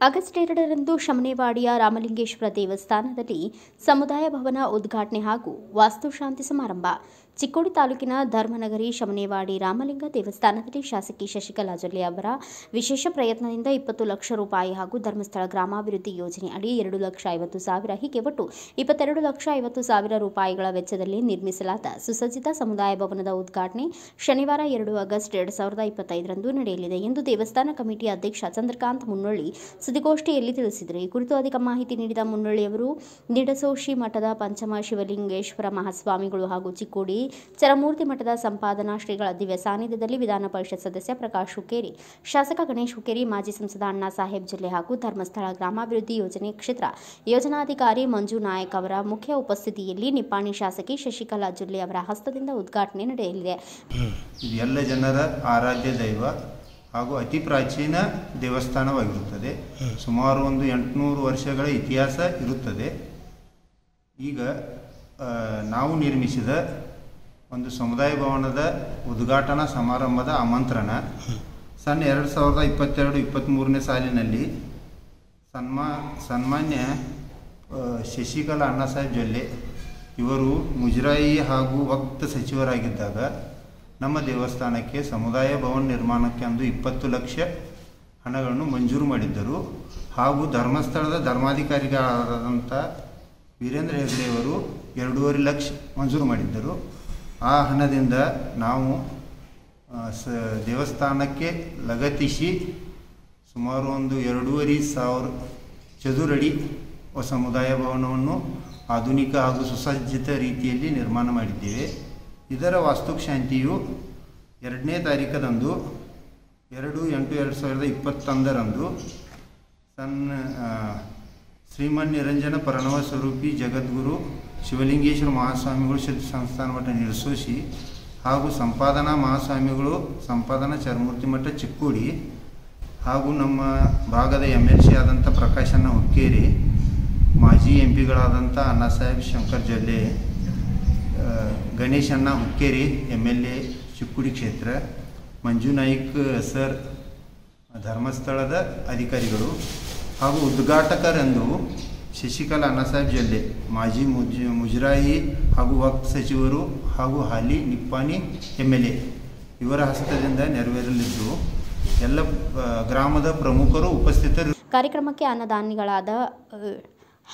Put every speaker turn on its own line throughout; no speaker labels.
August 2ರಂದು ಶಮನೇವಾಡಿಯ Ramalingeshwara ದೇವಸ್ಥಾನದಲ್ಲಿ ಸಮುದಾಯ ಭವನ ಉದ್ಘಾಟನೆ ಹಾಗೂ ವಾಸ್ತುಶಾಂತಿ ಸಮಾರಂಭ. ಚಿಕ್ಕೋಡಿ ತಾಲೂಕಿನ ಧರ್ಮನಗರಿ ಶಮನೇವಾಡಿ ರಾಮಲಿಂಗ ದೇವಸ್ಥಾನದಲ್ಲಿ ಶಾಸಕಿ ಶಶಿಕಲಾ ಜೊಲ್ಲೆ ಅವರ ವಿಶೇಷ ಪ್ರಯತ್ನದಿಂದ 20 ಲಕ್ಷ ರೂಪಾಯಿ ಹಾಗೂ ಧರ್ಮಸ್ಥಳ ಗ್ರಾಮಾಭಿವೃದ್ಧಿ ಯೋಜನೆ ಅಡಿ 2,50,000 ಹೀಗೆ ಒಟ್ಟು 22,50,000 ರೂಪಾಯಿಗಳ ವೆಚ್ಚದಲ್ಲಿ ನಿರ್ಮಿಸಲಾದ ಸುಸಜ್ಜಿತ ಸಮುದಾಯ ಭವನದ ಉದ್ಘಾಟನೆ ಶನಿವಾರ 2 ಆಗಸ್ಟ್ 2025ರಂದು ನಡೆಯಲಿದೆ ಎಂದು ದೇವಸ್ಥಾನ ಕಮಿಟಿ ಅಧ್ಯಕ್ಷ ಚಂದ್ರಕಾಂತ್ ಮುನ್ನೊಳ್ಳಿ ಸುದ್ದಿಗೋಷ್ಠಿಯಲ್ಲಿ ತಿಳಿಸಿದರು. ಈ ಕುರಿತು ಅಧಿಕ ಮಾಹಿತಿ ನೀಡಿದ ಮುನ್ನೊಳ್ಳಿ ಅವರು ನಿಡಸೋಶಿ ಮಠದ ಪಂಚಮ ಶಿವಲಿಂಗೇಶ್ವರ ಮಹಾಸ್ವಾಮಿಗಳು ಹಾಗೂ ಚಿಕ್ಕೋಡಿ ಚರಮೂರ್ತಿ ಮಠದ ಸಂಪಾದನಾ ಶ್ರೀಗಳ ದಿವ್ಯ ಸಾನ್ನಿಧ್ಯದಲ್ಲಿ ವಿಧಾನ ಪರಿಷತ್ ಸದಸ್ಯ ಪ್ರಕಾಶ್ ಹುಕ್ಕೇರಿ, ಶಾಸಕ ಗಣೇಶ್ ಹುಕ್ಕೇರಿ, ಮಾಜಿ ಸಂಸದ ಅಣ್ಣಾ ಸಾಹೇಬ್ ಜೊಲ್ಲೆ ಹಾಗೂ ಧರ್ಮಸ್ಥಳ ಗ್ರಾಮಾಭಿವೃದ್ಧಿ ಯೋಜನೆ ಕ್ಷೇತ್ರ ಯೋಜನಾಧಿಕಾರಿ ಮಂಜು ನಾಯಕ್ ಅವರ ಮುಖ್ಯ ಉಪಸ್ಥಿತಿಯಲ್ಲಿ ನಿಪ್ಪಾಣಿ ಶಾಸಕಿ ಶಶಿಕಲಾ ಜೊಲ್ಲೆ ಅವರ ಹಸ್ತದಿಂದ ಉದ್ಘಾಟನೆ ನಡೆಯಲಿದೆ.
ಎಲ್ಲ ಜನರ ಆರಾಧ್ಯ ದೈವ ಹಾಗೂ ಅತಿ ಪ್ರಾಚೀನ ದೇವಸ್ಥಾನವಾಗಿರುತ್ತದೆ. ಸುಮಾರು ಒಂದು 800 ವರ್ಷಗಳ ಇತಿಹಾಸ ಇರುತ್ತದೆ. ಈಗ ನಾವು ನಿರ್ಮಿಸಿದ ಒಂದು ಸಮುದಾಯ ಭವನದ ಉದ್ಘಾಟನಾ ಸಮಾರಂಭದ ಆಮಂತ್ರಣ 2022-23ನೇ ಸಾಲಿನಲ್ಲಿ ಸನ್ಮಾನ್ಯ ಶಶಿಕಲಾ ಅಣ್ಣಾ ಸಾಹೇಬ್ ಜೊಲ್ಲೆ ಇವರು ಮುಜರಾಯಿ ಹಾಗೂ ವಕ್ಫ್ ಸಚಿವರಾಗಿದ್ದಾಗ ನಮ್ಮ ದೇವಸ್ಥಾನಕ್ಕೆ ಸಮುದಾಯ ಭವನ ನಿರ್ಮಾಣಕ್ಕೆ ಅಂದು 20 ಲಕ್ಷ ಹಣಗಳನ್ನು ಮಂಜೂರು ಮಾಡಿದ್ದರು. ಹಾಗೂ ಧರ್ಮಸ್ಥಳದ ಧರ್ಮಾಧಿಕಾರಿಗಳಾದಂಥ ವೀರೇಂದ್ರ ಹೆಗ್ಡೆಯವರು 2.5 ಲಕ್ಷ ಮಂಜೂರು ಮಾಡಿದ್ದರು. ಆ ಹಣದಿಂದ ನಾವು ದೇವಸ್ಥಾನಕ್ಕೆ ಲಗತ್ತಿಸಿ ಸುಮಾರು ಒಂದು 2,500 ಚದುರಡಿ ಸಮುದಾಯ ಭವನವನ್ನು ಆಧುನಿಕ ಹಾಗೂ ಸುಸಜ್ಜಿತ ರೀತಿಯಲ್ಲಿ ನಿರ್ಮಾಣ ಮಾಡಿದ್ದೇವೆ. ಇದರ ವಾಸ್ತುಶಾಂತಿಯು 2ನೇ ತಾರೀಖದಂದು 2/8/2021ರಂದು ಶ್ರೀಮನ್ ನಿರಂಜನ ಪರಣವ ಸ್ವರೂಪಿ ಜಗದ್ಗುರು ಶಿವಲಿಂಗೇಶ್ವರ ಮಹಾಸ್ವಾಮಿಗಳು ಸಂಸ್ಥಾನ ಮಠ ನಿಡಸೋಶಿ ಹಾಗೂ ಸಂಪಾದನಾ ಮಹಾಸ್ವಾಮಿಗಳು ಸಂಪಾದನಾ ಚರಮೂರ್ತಿ ಮಠ ಚಿಕ್ಕೋಡಿ ಹಾಗೂ ನಮ್ಮ ಭಾಗದ MLC ಆದಂಥ ಪ್ರಕಾಶಣ್ಣ ಹುಕ್ಕೇರಿ, ಮಾಜಿ MP ಗಳಾದಂಥ ಅಣ್ಣಾ ಸಾಹೇಬ್ ಶಂಕರ್ ಜೊಲ್ಲೆ, ಗಣೇಶಣ್ಣ ಹುಕ್ಕೇರಿ MLA ಚಿಕ್ಕೋಡಿ ಕ್ಷೇತ್ರ, ಮಂಜು ನಾಯ್ಕ್ ಸರ್ ಧರ್ಮಸ್ಥಳದ ಅಧಿಕಾರಿಗಳು ಹಾಗೂ ಉದ್ಘಾಟಕರೆಂದು ಶಶಿಕಲಾ ಅಣ್ಣಾ ಸಾಹೇಬ್ ಜೊಲ್ಲೆ ಮಾಜಿ ಮುಜರಾಯಿ ಹಾಗೂ ವಕ್ಫ್ ಸಚಿವರು ಹಾಗೂ ಹಾಲಿ ನಿಪ್ಪಾಣಿ MLA ಇವರ ಹಸ್ತದಿಂದ ನೆರವೇರಲಿದ್ದು ಎಲ್ಲ ಗ್ರಾಮದ ಪ್ರಮುಖರು ಉಪಸ್ಥಿತರು.
ಕಾರ್ಯಕ್ರಮಕ್ಕೆ ಅನ್ನದಾನಿಗಳಾದ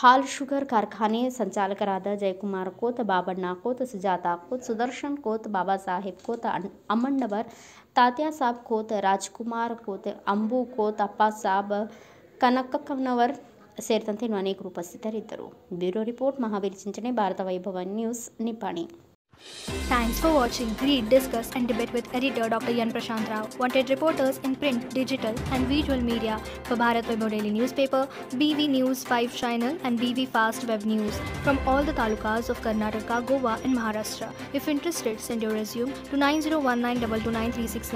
ಹಾಲ್ ಶುಗರ್ ಕಾರ್ಖಾನೆ ಸಂಚಾಲಕರಾದ ಜಯಕುಮಾರ್ ಕೋತ್, ಬಾಬಣ್ಣ ಕೋತ್, ಸುಜಾತಾ ಕೋತ್, ಸುದರ್ಶನ್ ಕೋತ್, ಬಾಬಾ ಸಾಹೇಬ್ ಕೋತ್, ಅಮ್ಮಣ್ಣವರ್, ತಾತ್ಯಾ ಸಾಬ್ ಕೋತ್, ರಾಜ್ಕುಮಾರ್ ಕೋತ್, ಅಂಬು ಕೋತ್, ಅಪ್ಪ ಸಾಬ್, ಕನಕಕ್ಕನವರ್ ಸೇರಿದಂತೆ ಇನ್ನೂ ಅನೇಕರು ಉಪಸ್ಥಿತರಿದ್ದರು. ಬ್ಯೂರೋ ರಿಪೋರ್ಟ್, ಮಹಾವೀರ್ ಚಿಂಚನೆ, ಭಾರತ ವೈಭವ news, Nippani.
Thanks for watching. Read, discuss and debate with editor Dr. Yan Prashant Rao. Wanted reporters in print, digital and visual media for Bharat Vaibhav Daily Newspaper, BV News 5 Channel and BV Fast Web News from all the talukas of Karnataka, Goa and Maharashtra. If interested, send your resume to 9019229369.